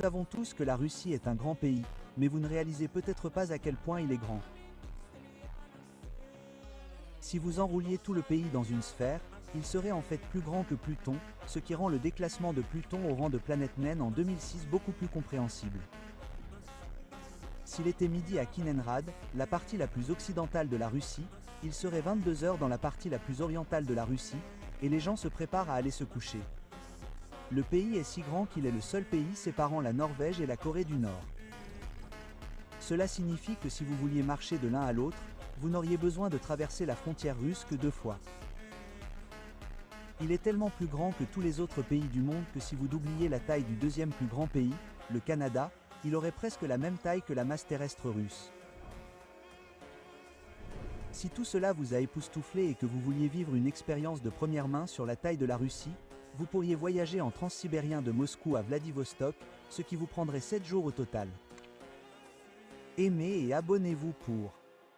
savons tous que la Russie est un grand pays, mais vous ne réalisez peut-être pas à quel point il est grand. Si vous enrouliez tout le pays dans une sphère, il serait en fait plus grand que Pluton, ce qui rend le déclassement de Pluton au rang de planète naine en 2006 beaucoup plus compréhensible. S'il était midi à Kaliningrad, la partie la plus occidentale de la Russie, il serait 22 heures dans la partie la plus orientale de la Russie, et les gens se préparent à aller se coucher. Le pays est si grand qu'il est le seul pays séparant la Norvège et la Corée du Nord. Cela signifie que si vous vouliez marcher de l'un à l'autre, vous n'auriez besoin de traverser la frontière russe que 2 fois. Il est tellement plus grand que tous les autres pays du monde que si vous doubliez la taille du deuxième plus grand pays, le Canada, il aurait presque la même taille que la masse terrestre russe. Si tout cela vous a époustouflé et que vous vouliez vivre une expérience de première main sur la taille de la Russie, vous pourriez voyager en transsibérien de Moscou à Vladivostok, ce qui vous prendrait 7 jours au total. Aimez et abonnez-vous pour